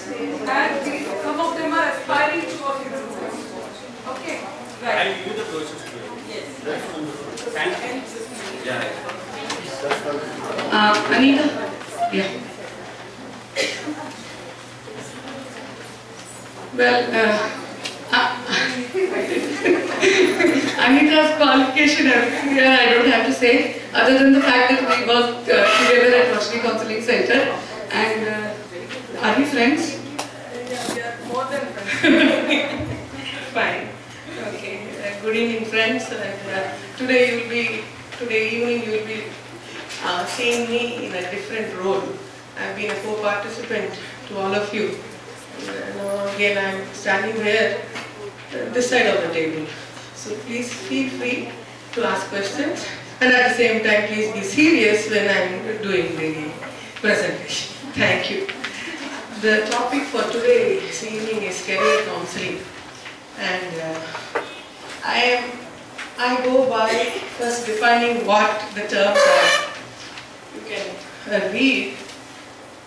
and some of them are aspiring to work in this field. Okay, right. I'll give you the process to you. Yes. And yeah. Anita? Yeah. Well, Anita's qualification, I don't have to say, other than the fact that we worked together at Roshni Counseling Center. And are we friends? Yeah, we are more than friends. Fine. Okay. Good evening, friends. And today evening you will be seeing me in a different role. I've been a co-participant to all of you. Now again I'm standing here, this side of the table. So please feel free to ask questions, and at the same time please be serious when I'm doing the presentation. Thank you. The topic for today's evening is career counseling, and I go by first defining what the terms are. You can read.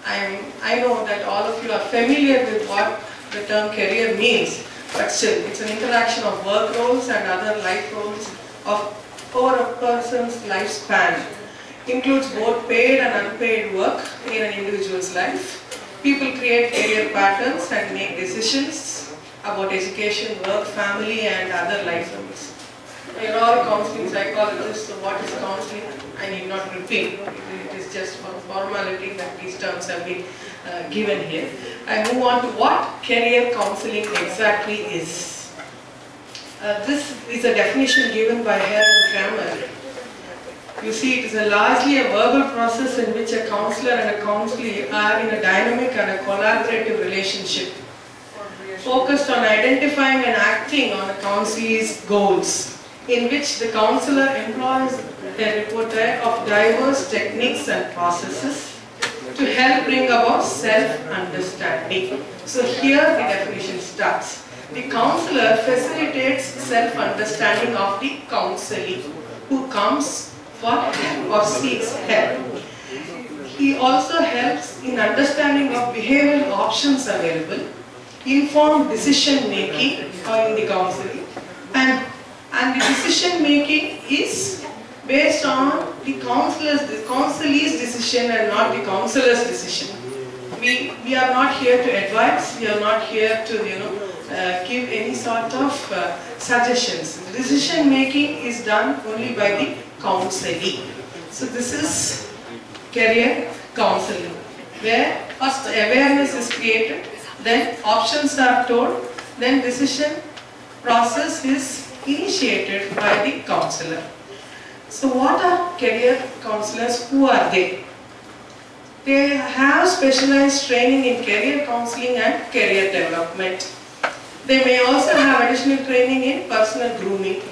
I know that all of you are familiar with what the term career means, but still it's an interaction of work roles and other life roles over a person's lifespan. Includes both paid and unpaid work in an individual's life. People create career patterns and make decisions about education, work, family and other life roles. You're all counseling psychologists, so what is counseling? I need not repeat. It is just for formality that these terms have been given here. I move on to what career counseling exactly is. This is a definition given by Hare and Kramer. You see, it is largely a verbal process in which a counselor and a counselee are in a dynamic and a collaborative relationship, focused on identifying and acting on a counselee's goals, in which the counselor employs a repertoire of diverse techniques and processes to help bring about self-understanding. So here the definition starts. The counselor facilitates self-understanding of the counselee who comes for help or seeks help. He also helps in understanding of behavioral options available, informed decision making in the counseling, and the decision making is based on the counselee's decision and not the counselor's decision. We are not here to advise, we are not here to give any sort of suggestions. The decision making is done only by the counselee. So this is career counseling, where first awareness is created, then options are told, then decision process is initiated by the counselor. So what are career counselors? Who are they? They have specialized training in career counseling and career development. They may also have additional training in personal grooming.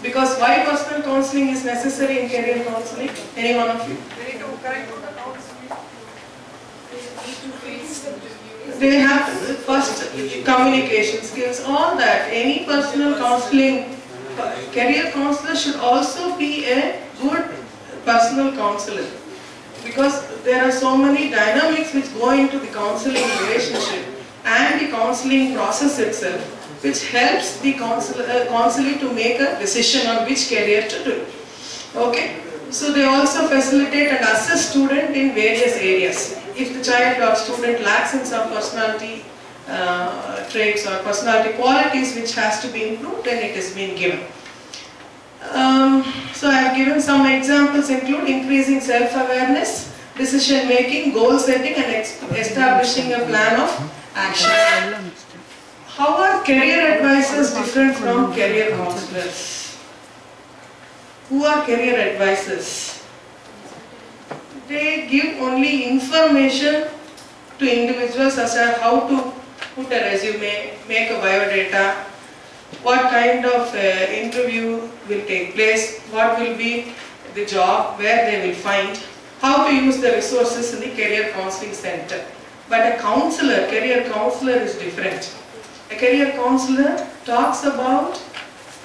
Because why personal counseling is necessary in career counseling? Any one of you? They need to correct the counseling. They need to face the review. They have first communication skills, all that. Any personal counseling, career counselor should also be a good personal counselor, because there are so many dynamics which go into the counseling relationship and the counseling process itself, which helps the counselee to make a decision on which career to do. Okay, so they also facilitate and assist student in various areas. If the child or student lacks in some personality traits or personality qualities which has to be improved, then it is being given. So I have given some examples include increasing self-awareness, decision making, goal setting and establishing a plan of action. How are career advisors different from career counselors? Who are career advisors? They give only information to individuals such as how to put a resume, make a biodata, what kind of interview will take place, what will be the job, where they will find, how to use the resources in the career counseling center. But a counselor, career counselor is different. A career counselor talks about,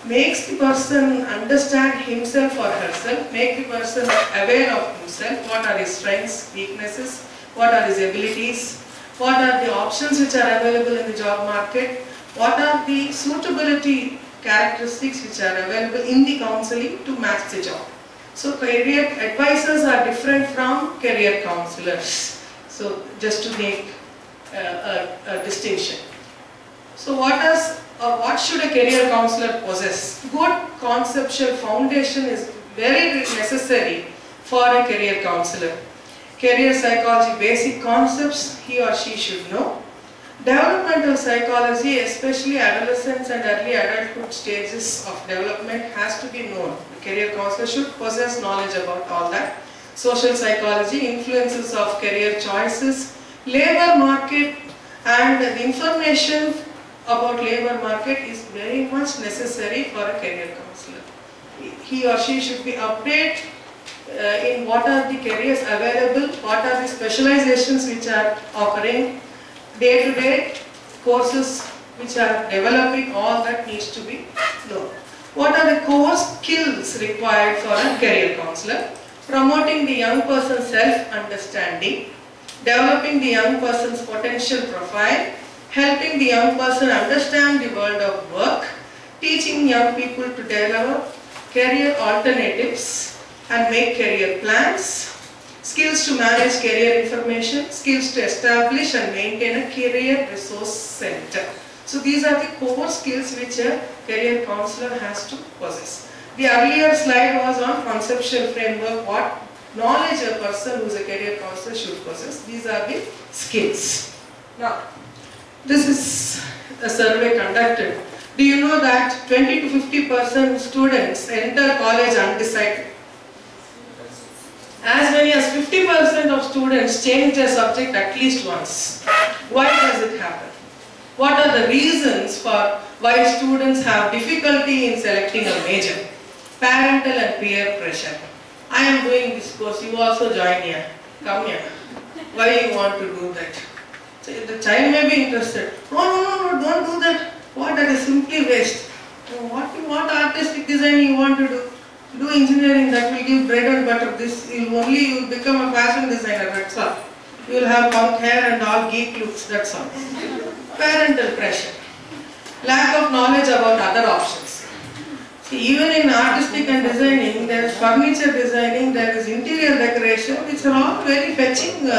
makes the person understand himself or herself, make the person aware of himself, what are his strengths, weaknesses, what are his abilities, what are the options which are available in the job market, what are the suitability characteristics which are available in the counseling to match the job. So career advisors are different from career counselors. So just to make a distinction. So what should a career counselor possess? Good conceptual foundation is very necessary for a career counselor. Career psychology basic concepts he or she should know. Developmental psychology, especially adolescence and early adulthood stages of development, has to be known. The career counselor should possess knowledge about all that. Social psychology, influences of career choices, labor market, and the information about labor market is very much necessary for a career counselor. He or she should be updated in what are the careers available, what are the specializations which are offering, day-to-day courses which are developing, all that needs to be known. What are the core skills required for a career counselor? Promoting the young person's self-understanding, developing the young person's potential profile, helping the young person understand the world of work, teaching young people to develop career alternatives and make career plans, skills to manage career information, skills to establish and maintain a career resource center. So these are the core skills which a career counselor has to possess. The earlier slide was on conceptual framework, what knowledge a person who is a career counselor should possess. These are the skills. Now, this is a survey conducted. Do you know that 20 to 50% students enter college undecided? As many as 50% of students change their subject at least once. Why does it happen? What are the reasons for why students have difficulty in selecting a major? Parental and peer pressure. I am doing this course, you also join here. Come here. Why you want to do that? So the child may be interested. No, don't do that. What? That is simply waste. What artistic design you want to do? Do engineering, that will give bread and butter. This you will become a fashion designer, that's all. You will have punk hair and all geek looks, that's all. Parental pressure. Lack of knowledge about other options. See, even in artistic and designing, there is furniture designing, there is interior decoration, which are all very fetching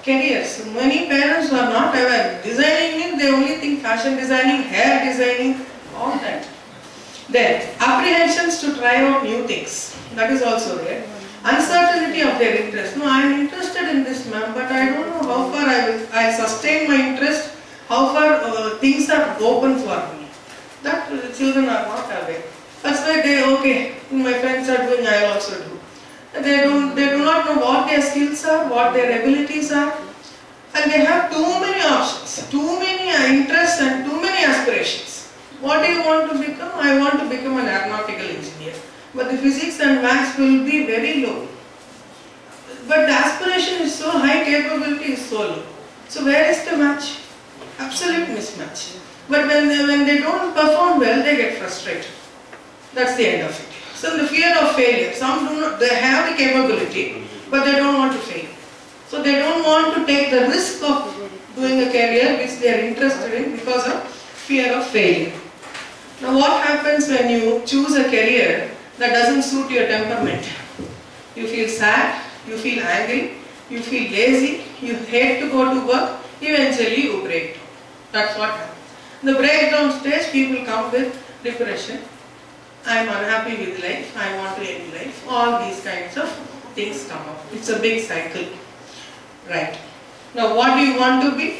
careers. Many parents are not aware. Designing means they only think fashion designing, hair designing, all that. Then, apprehensions to try out new things. That is also there. Uncertainty of their interest. No, I am interested in this, ma'am, but I don't know how far I sustain my interest, how far things are open for me. That children are not aware. That's why my friends are doing, I also do. They do not know what their skills are, what their abilities are, and they have too many options, too many interests and too many aspirations. What do you want to become? I want to become an aeronautical engineer. But the physics and maths will be very low. But the aspiration is so high, capability is so low. So where is the match? Absolute mismatch. But when they don't perform well, they get frustrated. That's the end of it. So the fear of failure. Some do not, they have the capability, but they don't want to fail. So they don't want to take the risk of doing a career which they are interested in because of fear of failure. Now what happens when you choose a career that doesn't suit your temperament? You feel sad, you feel angry, you feel lazy, you hate to go to work, eventually you break down. That's what happens. In the breakdown stage, people come with depression. I am unhappy with life, I want to end life. All these kinds of things come up. It's a big cycle. Right. Now what do you want to be?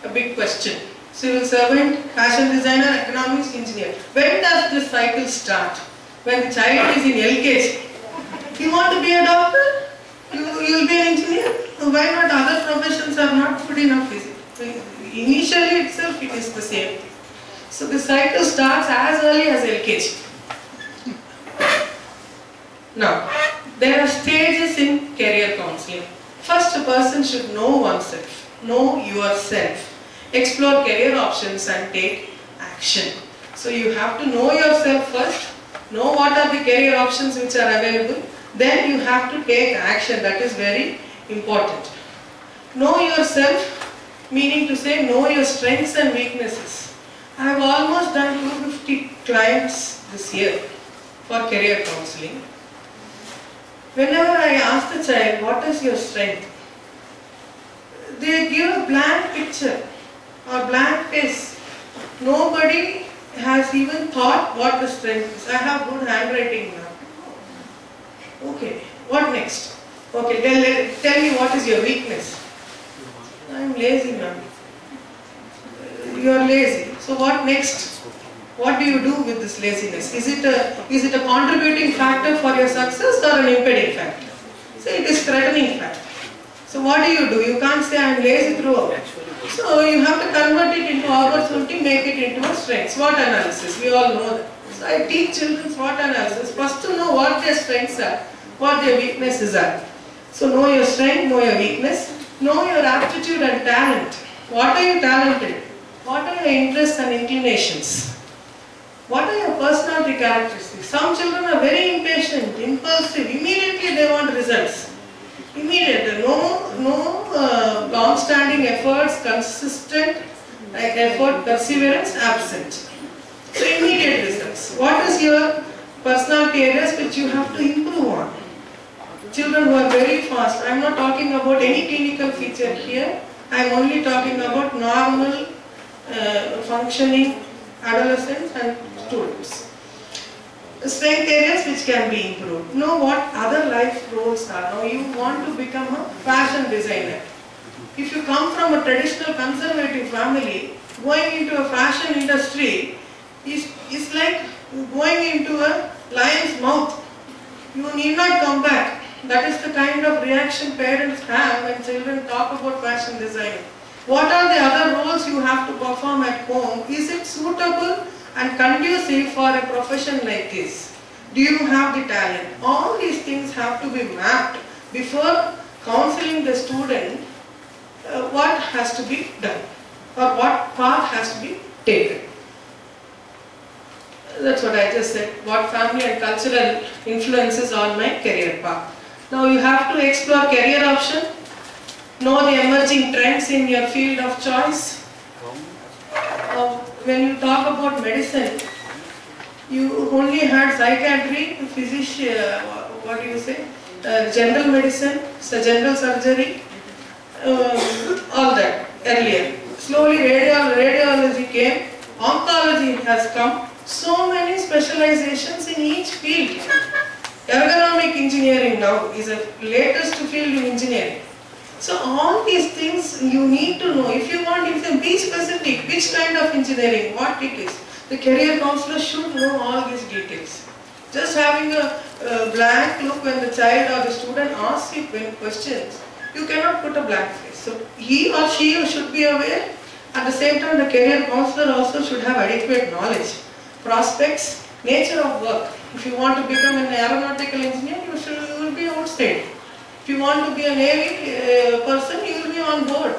A big question. Civil servant, fashion designer, economics, engineer. When does this cycle start? When the child is in LKG. You want to be a doctor? You will be an engineer? Why not? Other professions are not good enough. Initially itself it is the same. So the cycle starts as early as LKG. Now, there are stages in career counseling. First, a person should know oneself, know yourself. Explore career options and take action. So you have to know yourself first, know what are the career options which are available, then you have to take action. That is very important. Know yourself, meaning to say know your strengths and weaknesses. I have almost done 250 clients this year for career counseling. Whenever I ask the child, what is your strength? They give a blank picture or blank face. Nobody has even thought what the strength is. I have good handwriting now. Okay, what next? Okay, tell me what is your weakness. I am lazy, ma'am. You are lazy. So what next? What do you do with this laziness? Is it a contributing factor for your success or an impeding factor? Say it is threatening factor. So what do? You can't say I am lazy throughout. So you have to convert it into opportunity, make it into a strength. SWOT analysis, we all know that. So I teach children SWOT analysis. First to know what their strengths are, what their weaknesses are. So know your strength, know your weakness, know your aptitude and talent. What are you talented? What are your interests and inclinations? What are your personality characteristics? Some children are very impatient, impulsive, immediately they want results. Immediately, no long-standing efforts, consistent effort, perseverance, absent. So immediate results. What is your personality areas which you have to improve on? Children who are very fast, I am not talking about any clinical feature here, I am only talking about normal functioning adolescents and students. Strength areas which can be improved. Know what other life roles are. Now you want to become a fashion designer. If you come from a traditional conservative family, going into a fashion industry is like going into a lion's mouth. You need not come back. That is the kind of reaction parents have when children talk about fashion design. What are the other roles you have to perform at home? Is it suitable and conducive for a profession like this? Do you have the talent? All these things have to be mapped before counseling the student what has to be done or what path has to be taken. That's what I just said, what family and cultural influences on my career path. Now you have to explore career option, know the emerging trends in your field of choice. When you talk about medicine, you only had psychiatry, physician, what do you say, general medicine, so general surgery, all that earlier. Slowly radiology came, oncology has come, so many specializations in each field. Ergonomic engineering now is a latest field in engineering. So all these things you need to know. If you want, be specific, which kind of engineering, what it is. The career counselor should know all these details. Just having a blank look when the child or the student asks you questions, you cannot put a blank face. So he or she should be aware. At the same time, the career counselor also should have adequate knowledge, prospects, nature of work. If you want to become an aeronautical engineer, you will be outside. If you want to be a Navy person, you will be on board.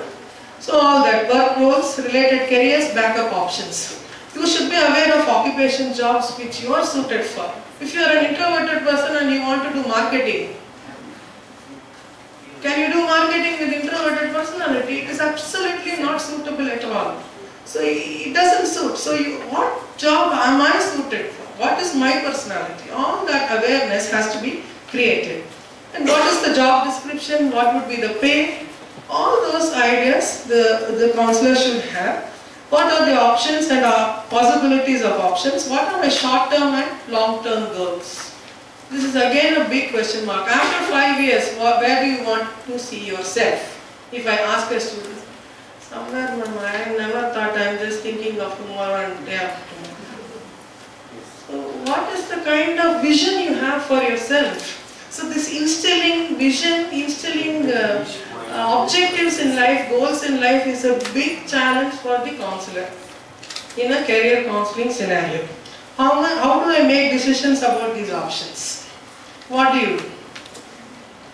So all that, work roles, related careers, backup options. You should be aware of occupation jobs which you are suited for. If you are an introverted person and you want to do marketing, can you do marketing with introverted personality? It is absolutely not suitable at all. So it doesn't suit. So what job am I suited for? What is my personality? All that awareness has to be created. And what is the job description? What would be the pay? All those ideas the counselor should have. What are the options and possibilities of options? What are my short-term and long-term goals? This is again a big question mark. After 5 years, where do you want to see yourself? If I ask a student, somewhere, Mama, I never thought, I am just thinking of tomorrow and day after tomorrow. So what is the kind of vision you have for yourself? So this instilling vision, instilling objectives in life, goals in life is a big challenge for the counselor in a career counseling scenario. How do I make decisions about these options? What do you do?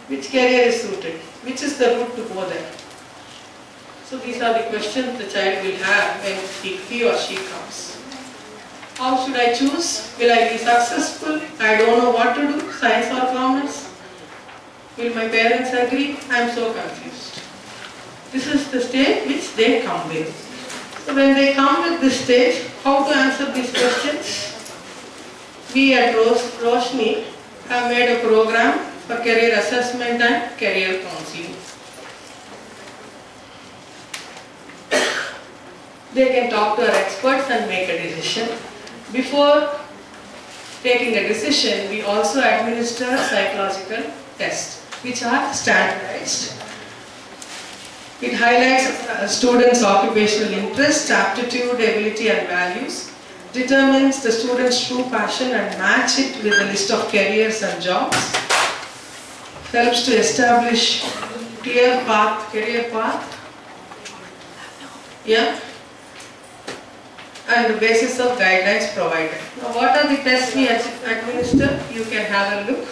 Which career is suited? Which is the route to go there? So these are the questions the child will have when he or she comes. How should I choose? Will I be successful? I don't know what to do, science or commerce? Will my parents agree? I am so confused. This is the stage which they come with. So when they come with this stage, how to answer these questions? We at Roshni have made a program for career assessment and career counseling. They can talk to our experts and make a decision. Before taking a decision, we also administer psychological tests, which are standardized. It highlights a student's occupational interests, aptitude, ability and values, determines the student's true passion and match it with a list of careers and jobs, helps to establish clear path, career path, and the basis of guidelines provided. Now what are the tests we administer? You can have a look.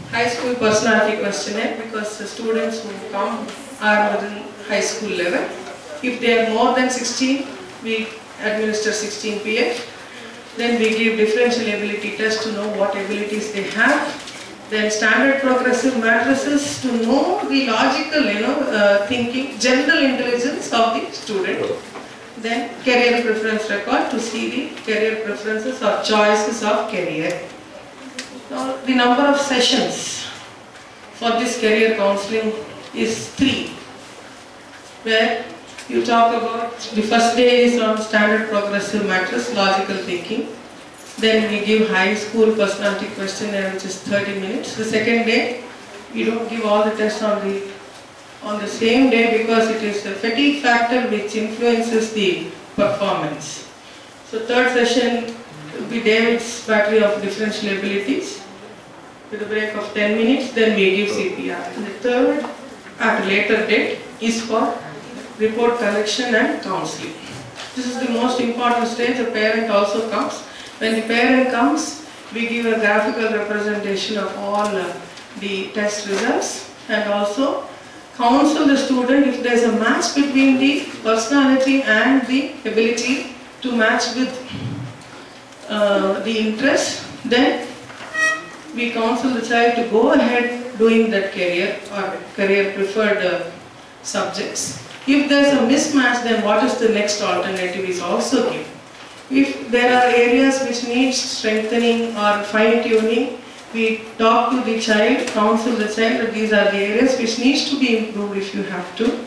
High school personality questionnaire, because the students who come are within high school level. If they are more than 16, we administer 16 PF. Then we give differential ability test to know what abilities they have. Then standard progressive matrices to know the logical, thinking, general intelligence of the student. Then career preference record to see the career preferences or choices of career. Now, the number of sessions for this career counseling is 3, where you talk about the first day is on standard progressive matrix, logical thinking. Then we give high school personality questionnaire, which is 30 minutes. The second day, we don't give all the tests on the same day because it is the fatigue factor which influences the performance. So third session will be David's battery of differential abilities with a break of 10 minutes. Then we give CPR. And the third, at a later date, is for report collection and counseling. This is the most important stage. The parent also comes. When the parent comes, we give a graphical representation of all the test results and also counsel the student if there is a match between the personality and the ability to match with the interest. Then we counsel the child to go ahead doing that career or career preferred subjects. If there is a mismatch, then what is the next alternative is also given. If there are areas which need strengthening or fine-tuning, we talk to the child, counsel the child that these are the areas which needs to be improved if you have to,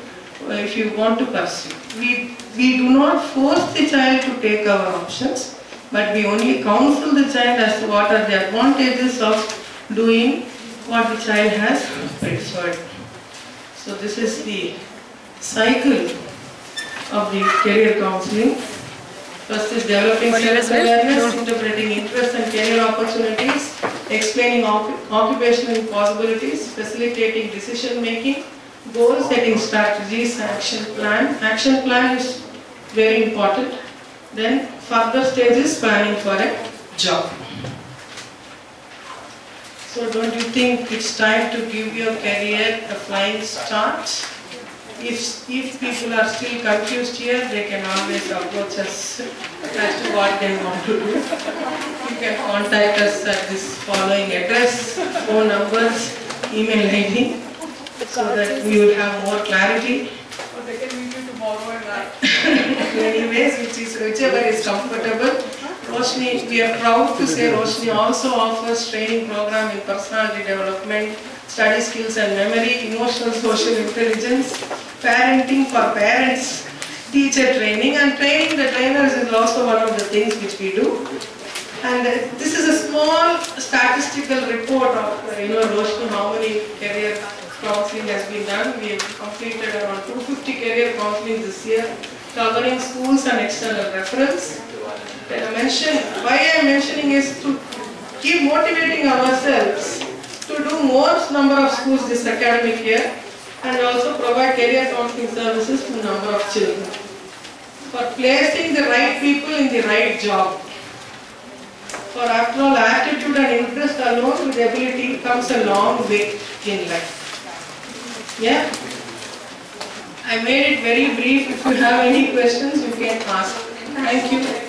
if you want to pursue. We do not force the child to take our options, but we only counsel the child as to what are the advantages of doing what the child has preferred. So this is the cycle of the career counseling. First is developing self-awareness, interpreting interests and career opportunities, explaining occupational possibilities, facilitating decision making, goal setting strategies, action plan. Action plan is very important. Then further stage is planning for a job. So don't you think it's time to give your career a flying start? If people are still confused here, they can always approach us as to what they want to do. You can contact us at this following address, phone numbers, email ID, so that we will have more clarity. Or they can meet you tomorrow and night. Anyways, whichever is comfortable. Roshni, we are proud to say Roshni also offers training program in personality development, study skills and memory, emotional social intelligence, parenting for parents, teacher training, and training the trainers is also one of the things which we do. And this is a small statistical report of Roshni, how many career counseling has been done. We have completed around 250 career counseling this year, covering schools and external reference. Why I am mentioning is to keep motivating ourselves to do more number of schools this academic year and also provide career counseling services to number of children. For placing the right people in the right job. For after all, aptitude and interest alone with ability comes a long way in life. Yeah? I made it very brief. If you have any questions, you can ask. Thank you.